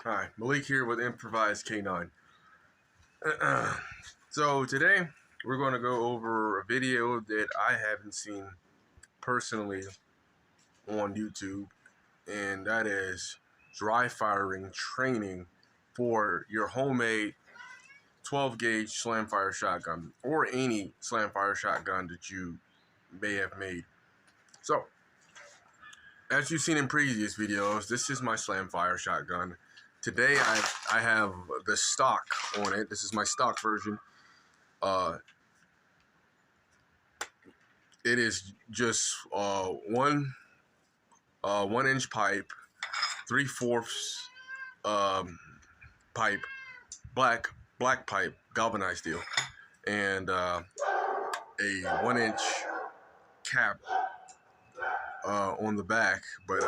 Hi, Malik here with Improvised K9. So today we're going to go over a video that I haven't seen personally on YouTube, and that is dry firing training for your homemade 12 gauge slam fire shotgun or any slam fire shotgun that you may have made. So, as you've seen in previous videos, this is my slam fire shotgun. Today I have the stock on it. This is my stock version. It is just 1 inch pipe, 3/4 pipe, black pipe, galvanized steel, and a 1 inch cap on the back. But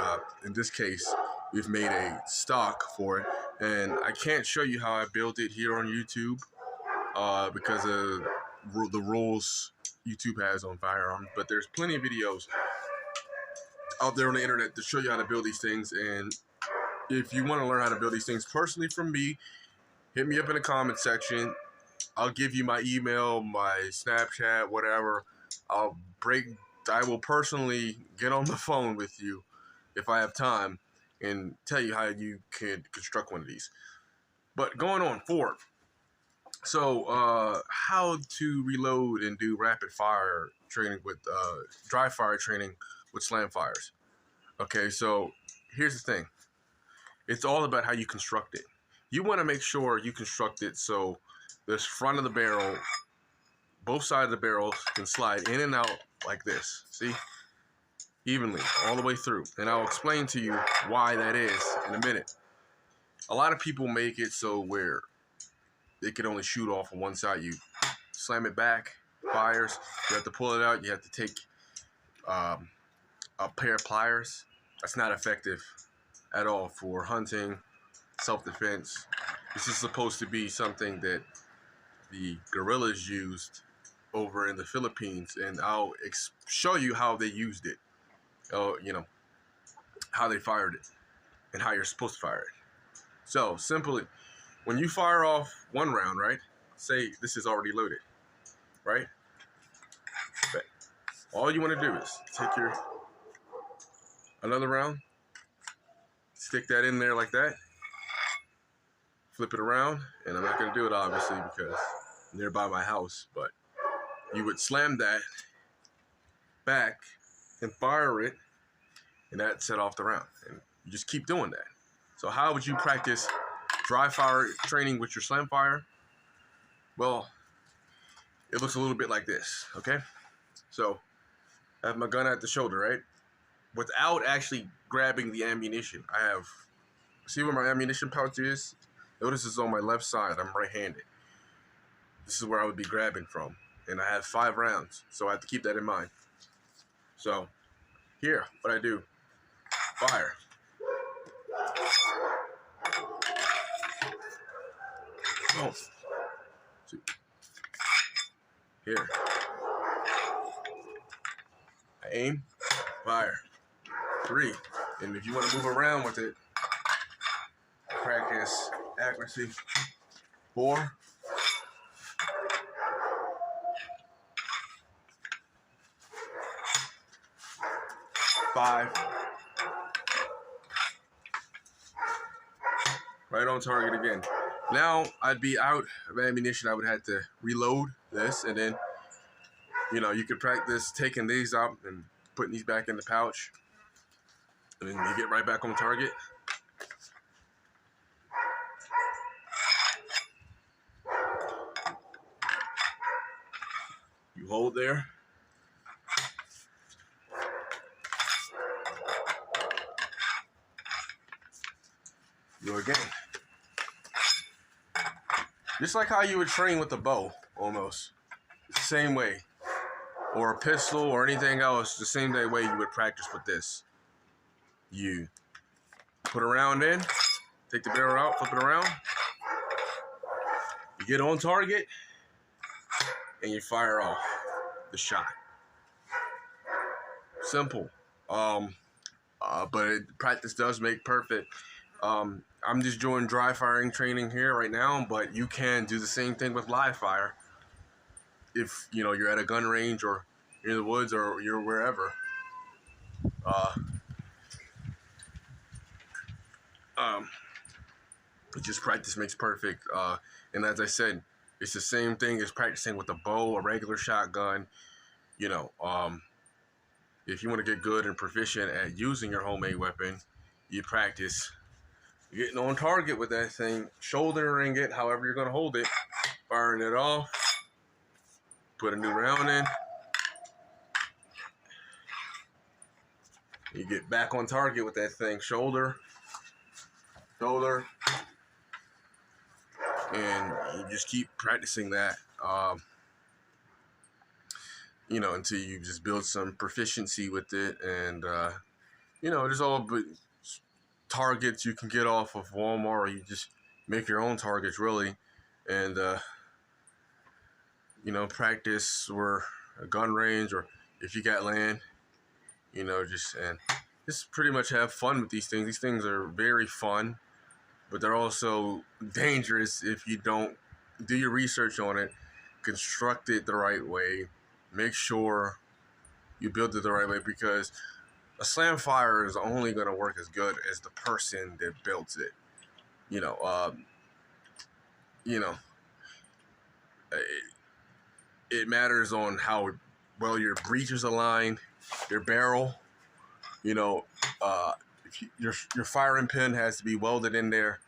in this case, we've made a stock for it, and I can't show you how I built it here on YouTube because of the rules YouTube has on firearms. But there's plenty of videos out there on the internet to show you how to build these things. And if you want to learn how to build these things personally from me, hit me up in the comment section. I'll give you my email, my Snapchat, whatever. I will personally get on the phone with you if I have time and tell you how you could construct one of these. But going on forward, so how to reload and do rapid fire training with dry fire training with slam fires. Okay, so here's the thing. It's all about how you construct it. You want to make sure you construct it so this front of the barrel, both sides of the barrel can slide in and out like this. See? Evenly, all the way through. And I'll explain to you why that is in a minute. A lot of people make it so where they can only shoot off on one side. You slam it back, fires. You have to pull it out. You have to take a pair of pliers. That's not effective at all for hunting, self-defense. This is supposed to be something that the guerrillas used over in the Philippines, and I'll show you how they used it. How they fired it and how you're supposed to fire it. So simply, when you fire off one round, right? Say this is already loaded, right? Okay. All you want to do is take your another round, stick that in there like that, flip it around, and I'm not going to do it obviously because I'm nearby my house, but you would slam that back and fire it, and that set off the round. And you just keep doing that. So how would you practice dry fire training with your slam fire? Well, it looks a little bit like this, okay? So I have my gun at the shoulder, right? Without actually grabbing the ammunition. See where my ammunition pouch is? Notice it's on my left side. I'm right-handed. This is where I would be grabbing from. And I have 5 rounds, so I have to keep that in mind. So here, what I do, fire. Oh. 2. Here. I aim, fire. 3. And if you want to move around with it, practice accuracy. 4. 5. Right on target again. Now I'd be out of ammunition. I would have to reload this, and then you could practice taking these out and putting these back in the pouch, and then you get right back on target. You hold there. Go again. Just like how you would train with a bow, almost. It's the same way. Or a pistol or anything else, the same way you would practice with this. You put a round in, take the barrel out, flip it around. You get on target, and you fire off the shot. Simple. But practice does make perfect. I'm just doing dry firing training here right now, but you can do the same thing with live fire if you're at a gun range or you're in the woods or you're wherever. Just practice makes perfect. And as I said, it's the same thing as practicing with a bow, a regular shotgun. If you want to get good and proficient at using your homemade weapon, you practice getting on target with that thing, shouldering it, however you're going to hold it, firing it off, put a new round in. You get back on target with that thing, shoulder, and you just keep practicing that, until you just build some proficiency with it. And, there's all but targets you can get off of Walmart, or you just make your own targets, really. And, practice or a gun range, or if you got land, just pretty much have fun with these things. These things are very fun, but they're also dangerous if you don't do your research on it, construct it the right way, make sure you build it the right way, because a slamfire is only going to work as good as the person that built it. It matters on how well your breechers align, your barrel. Your firing pin has to be welded in there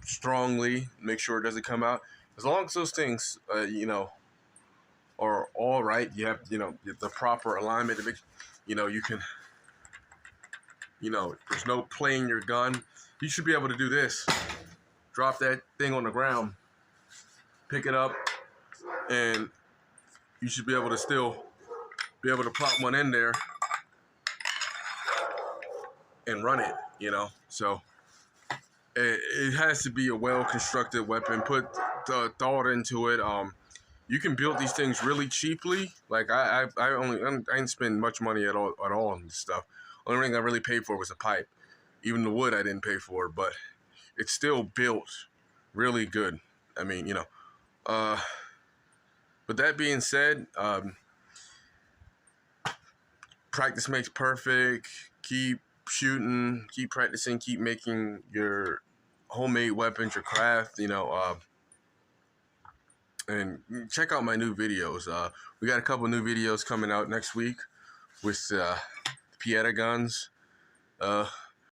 strongly. Make sure it doesn't come out. As long as those things, are all right, you have, the proper alignment to make, you can, there's no playing your gun. You should be able to do this. Drop that thing on the ground, pick it up, and you should be able to still be able to plop one in there and run it, So it has to be a well-constructed weapon. Put the thought into it. You can build these things really cheaply. Like I didn't spend much money at all on this stuff. Only thing I really paid for was a pipe. Even the wood I didn't pay for, but it's still built really good. I mean, But that being said, practice makes perfect. Keep shooting, keep practicing, keep making your homemade weapons, your craft, and check out my new videos. We got a couple new videos coming out next week with Pieta guns.